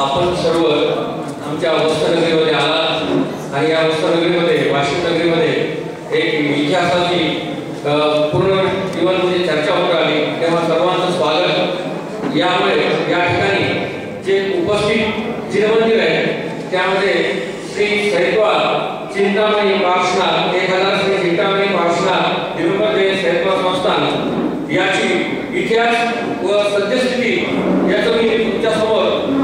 आपण सर्व आमच्या वस्त्रनगरीमध्ये आला आणि या वस्त्रनगरीमध्ये वाशिम नगरीमध्ये एक इतिहासाची पूर्ण जीवन म्हणजे चर्चा होत आली, तेव्हा सर्वांचं स्वागत। यामुळे या ठिकाणी जे उपस्थित जिनमंदिर आहे त्यामध्ये श्री सैतवाल चिंतामणी पार्श्वनाथ 1000 श्री चिंतामणी पार्श्वनाथ दिवंगत सैतवाल संस्थान याची इतिहास व सद्यस्थिती याचं मी तुमच्यासमोर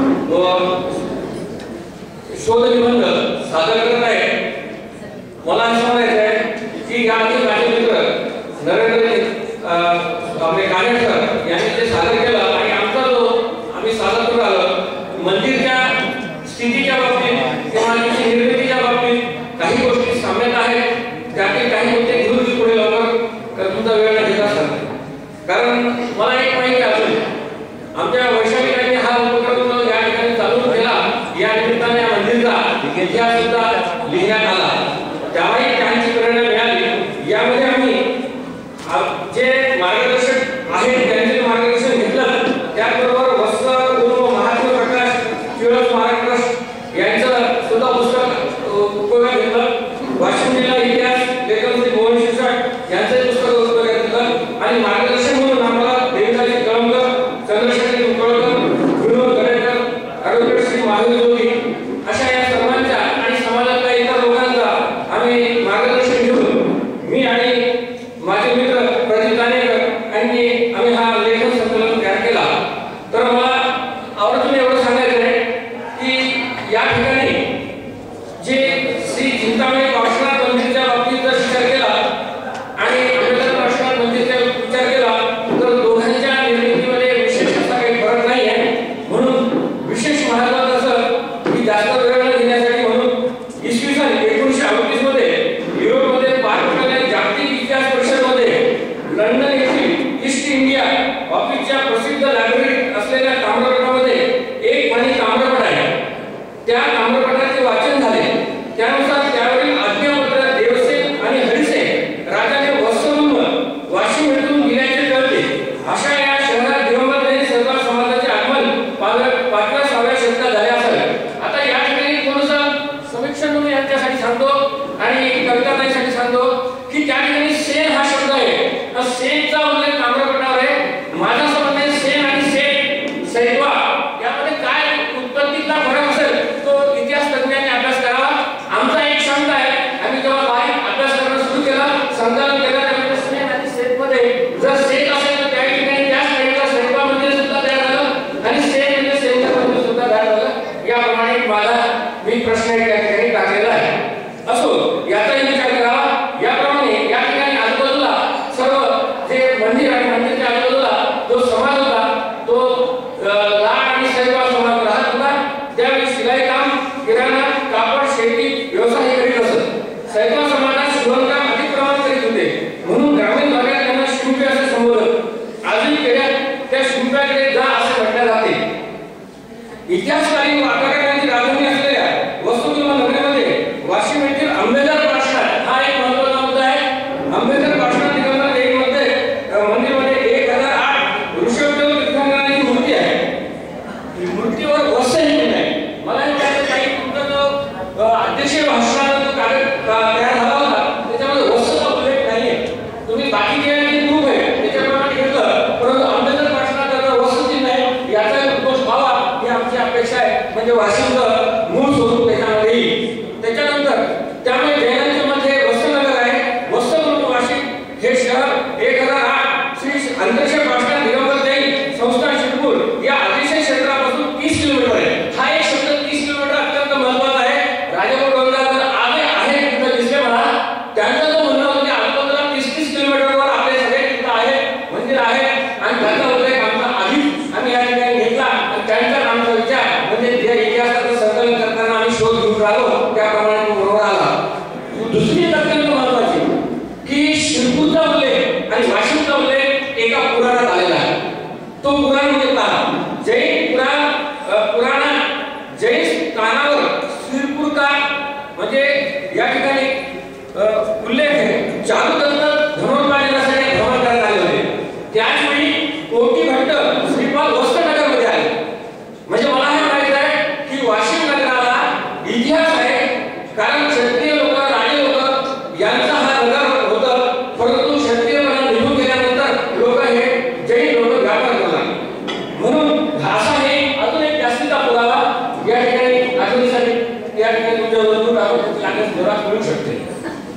शोध निबंध सादर करत आहे। मला असं म्हणायचं आहे की याआधी माझे मित्र नरेंद्र आपले कानेटकर यांनी जे सादर केलं आणि आमचा जो आम्ही सादर करून आलो मंदिरच्या स्थितीच्या बाबतीत किंवा त्याची निर्मितीच्या बाबतीत काही गोष्टी साम्यता आहेत, त्यातील काही मुद्दे घेऊन मी पुढे लवकर तुमचा वेळ न घेता सांगतो। कारण मला एक माहिती असेल आमच्या वैशालीकांनी हा उपक्रम या ठिकाणी चालू केला, या निमित्ताने मंदिरचा इतिहास सुद्धा लिहिण्यात आला, त्यामुळे त्यांची प्रेरणा मिळाली। यामध्ये आम्ही जे मार्गदर्शक आहेत त्यांचे मार्गदर्शन घेतलं, त्याचबरोबर वस्त्र गुरु महात्मा प्रकाश टिळक स्मारक ट्रस्ट यांचं सुद्धा पुस्तक उपयोगात घेतलं। वाशिम जिल्हा इतिहास लेखक श्री मोहन शिरसाट यांचं पुस्तक उपयोगात घेतलं आणि मार्गदर्शन म्हणून आम्हाला देवदासी कळमकर, चंद्रशेखर कुंकळकर, विनोद गडेकर, ॲडव्होकेट श्री महावीर जोगी अशा या सर्वांच्या आणि समाजातल्या इतर लोकांचा आम्ही मार्गदर्शन घेऊन मी आणि माझे मित्र प्रदीप कानेकर यांनी आम्ही हा लेखन संकलन तयार केला। तर मला आवर्जून एवढं सांगायचं आहे की या ठिकाणी जे श्री चिंतामणी पार्श्वनाथ मंदिरच्या बाबतीत जर विचार केला आणि आंबेडकर पार्श्वनाथ मंदिरचा विचार केला तर दोघांच्या निर्मितीमध्ये विशेष असा काही फरक नाही आहे। म्हणून विशेष महत्त्वाचं असं की जास्त वेळ न घेण्यासाठी म्हणून इसवी सन 1938 मध्ये युरोपमध्ये पार पडलेल्या जागतिक इतिहास परिषदेमध्ये लंडन येथील ईस्ट इंडिया ऑफिसच्या प्रसिद्ध लायब्ररीत असलेल्या ताम्रपटामध्ये एक पाणी ताम्रपट आहे, त्या ताम्रपटाचे वाचन झाले। त्यानुसार त्यावरील आज्ञापत्र देवसेन आणि हरिसेन राजाने वत्सगुल्म वाशिम येथून दिल्याचे कळते। अशा या शहरात दिवंगत सैतवाल समाजाचे आगमन 5व्या-6व्या शतकात झाले असेल। आता या ठिकाणी थोडंसं समीक्षण म्हणून यांच्यासाठी सांगतो आणि कविताताईसाठी सांगतो की त्या ठिकाणी सेन हा शब्द आहे, सेनचा उल्लेख ताम्रपटावर आहे। माझं असं म्हणणं आहे सेन आणि सेन सैतवाल यामध्ये काय उत्पत्तीतला फरक असेल तो इतिहास तज्ञांनी अभ्यास करावा। आमचा एक शंका आहे, आम्ही जेव्हा बारीक अभ्यास करणं सुरू केला, संकलन केलं त्यामध्ये सेन आणि सेनमध्ये जर सेन असेल तर त्या ठिकाणी त्याच ठिकाणी सैतवाल मंदिर सुद्धा तयार झालं आणि सेन म्हणजे सेनचं मंदिर सुद्धा तयार झालं। याप्रमाणे माझा मी प्रश्न त्या ठिकाणी टाकलेला आहे। असो याचाही विचार करावा। याप्रमाणे या ठिकाणी आजूबाजूला सर्व जे मंदिर आणि मंदिरच्या आजूबाजूला जो समाज होता तो लाड आणि सैतवाल समाज राहत होता। त्यावेळी शिलाई काम, किराणा, कापड, शेती व्यवसाय हे करीत असत। सैतवाल समाजात शिवणकाम अधिक प्रमाणात करीत होते, म्हणून ग्रामीण भागात त्यांना शिंपी असे संबोधत। आजही खेड्यात त्या शिंप्याकडे जा असे म्हटले जाते। इतिहासकालीन वाटाघाटांची राजधानी असलेल्या वस्तुगुल्म नगरीमध्ये वाशिम येथील आंबेडकर पार्श्वनाथ हा एक महत्त्वाचा मुद्दा आहे। आंबेडकर पार्श्वनाथ दिगंबर देवी मंदिरमध्ये 1008 ऋषभदेव तीर्थंकरांची मूर्ती आहे। मूर्तीवर वस्त्र लिहिलेलं आहे। मला हे त्याचं काही तुमचा जो अध्यक्षीय भाषणाचा जो तयार झाला होता त्याच्यामध्ये वस्त्रचा उल्लेख नाही आहे। तुम्ही बाकी जे ग्रुप आहे त्याच्याप्रमाणे घेतलं, परंतु आंबेडकर पार्श्वनाथाला वस्त्र चिन्ह आहे याचा उद्देश व्हावा ही आमची अपेक्षा आहे, म्हणजे वाशिमचं मूळ स्वरूप त्याच्यामध्ये येईल। त्याच्यानंतर त्यामुळे जैनांच्या मध्ये वस्त्रनगर आहे। वस्त्रगुल्म वाशिम हे शहर 1008 श्री आंतरशेठ पार्श्वनाथ दिगंबर जैन संस्थान शिरपूर या अतिशय क्षेत्रापासून 30 किलोमीटर आहे। हा एक शब्द 30 किलोमीटर अत्यंत महत्त्वाचा आहे। राजापूर गंगाधर आले आहे तिथं दिसले मला, त्यांचं जो म्हणणं होतं की आजूबाजूला 30 किलोमीटरवर आपले सगळे तिथं आहे मंदिर आहे आणि त्याचा उल्लेख आमचा आधीच आम्ही या ठिकाणी घेतला आणि त्यांचा आमचा विचार म्हणजे जे इतिहासाचं संकलन करताना आम्ही शोध घेऊन राहिलो त्याप्रमाणे तो बरोबर आला। दुसरी अत्यंत महत्त्वाची की शिरपूरचा उल्लेख आणि वाशिमचा उल्लेख एका पुराणात आलेला आहे। तो पुराण म्हणजे काय? जैन पुराणात जैन स्थानावर शिरपूर का म्हणजे या ठिकाणी उल्लेख आहे। चालुदत्त धर्मपाल यांच्यासाठी भ्रमण करण्यात आले होते, त्याचवेळी कोटी भट्ट श्रीपाल वस्त्रनगरमध्ये आले। म्हणजे मला हे माहिती आहे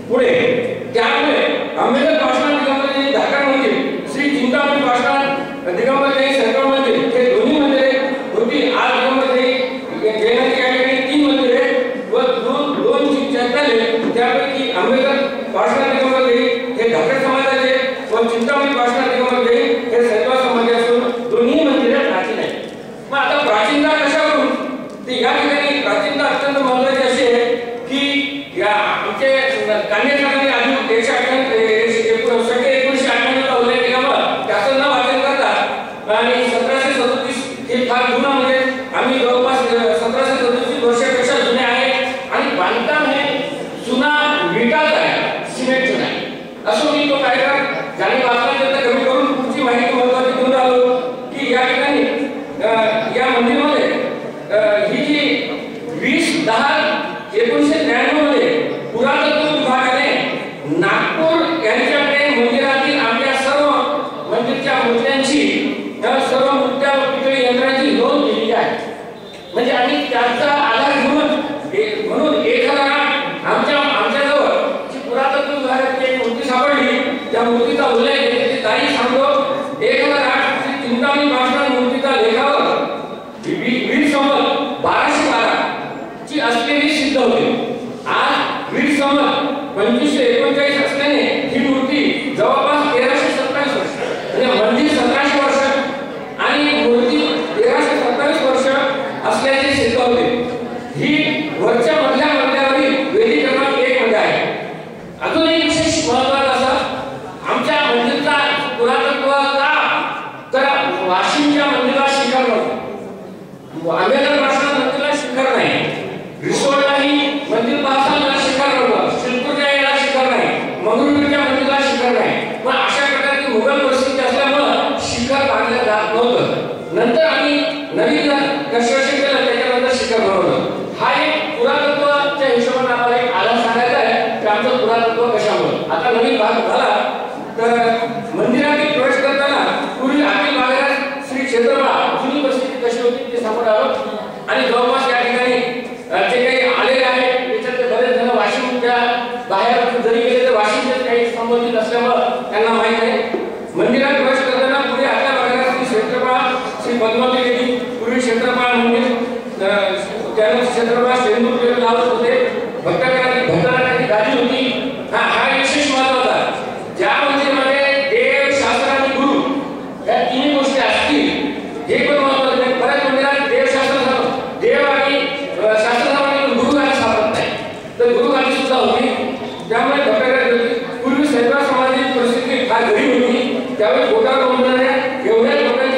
पुढे त्यामुळे आंबेडकर पाषाण दिगंबर धाकड मंदिर, श्री चिंतामणी पाषाण दिगंबर संगम मंदिर हे दोन्ही मंदिरे होती. आज दिगंबर जैनांची या ठिकाणी 3 मंदिरे व दोन झाले. त्यापैकी आंबेडकर पाषाण दिगंबर हे धाकड समाजाचे व चिंतामणी पाषाण दिगंबर हे सैतवा समाजाचे असून दोन्ही मंदिरे प्राचीन आहेत. मग आता प्राचीनता कशावरून ते या ठिकाणी प्राचीनता अत्यंत महत्त्वाची अशी आहे की या आमचे कान्हेकरांनी आधी 1998 उल्लेख केल्यामुळे त्याचं नाव वाचन करतात आणि 1737 हे फार जुना म्हणजे आम्ही जवळपास 1737 वर्षापेक्षा जुने आहे आणि बांधकाम हे जुना विटाच आहे, सिमेंटचं नाही. असं मी तो कायदा ज्याने वाचला कमी करून पुढची माहिती महत्त्वाची घेऊन आलो की या ठिकाणी या मंदिरामध्ये ही जी 20/10/1993 मध्ये पुरातत्व विभागाने नागपूर यांच्याकडे मंदिरातील आपल्या सर्व मंदिरच्या मूर्त्यांची सर्व मूर्त्या पितळी यंत्रांची नोंद केलेली आहे. म्हणजे आणि त्याचा आधार घेऊन म्हणून 1008 आमच्याजवळ जी पुरातत्व विभागाची एक मूर्ती सापडली. त्या मूर्तीचा उल्लेख त्याची तारीख सांगतो. 1008 श्री चिंतामणी पाषाण मूर्तीचा लेखावर वीर संवत 1212 ची असलेली सिद्ध होते. आज वीर संवत 2539 असल्याने ही मूर्ती जवळपास 1327 वर्ष म्हणजे मंदिर 1700 वर्ष आणि मूर्ती 1327 वर्ष असल्याचे सिद्ध होते. ही वरच्या मधल्या मजल्यावरील वेदी क्रमांक 1 मध्ये आहे. अजून एक विशेष महत्त्वाचा असा आमच्या मंदिरचा पुरातत्वाचा तर वाशिमच्या मंदिराला शिखर नव्हतं. आंबेडकर पाषाण मंदिराला शिखर नाही. रिसोडलाही मंदिर पाहताना शिखर नव्हतं. शिरपूरच्या याला शिखर नाही. मंगरुळपीरच्या मंदिराला शिखर नाही. पण अशा प्रकारची मुघल परिस्थिती असल्यामुळे शिखर बांधलं जात नव्हतं. नंतर आम्ही नवीन कन्स्ट्रक्शन केलं त्याच्यानंतर शिखर बनवलं. हा एक पुरातत्वाच्या हिशोबाने आम्हाला एक आधार सांगायचा आहे की आमचं पुरातत्व कशामुळे. आता नवीन भाग झाला तर मंदिरात प्रवेश करताना पूर्वी आतील भागात श्री क्षेत्रपाळ जुनी परिस्थिती कशी होती ते समोर आलं आणि जवळपास या ठिकाणी जे काही आलेले आहेत त्याच्यातले बरेच जण वाशिमच्या बाहेर जरी गेले तर वाशिमचे काही संबंधित असल्यामुळे त्यांना माहीत आहे. मंदिरात प्रवेश करताना पुढे आतल्या भागात श्री क्षेत्रपाळ श्री पद्मावती देवी पूर्वी क्षेत्रपाळ मंदिर त्यानंतर क्षेत्रपाळ शेंदूर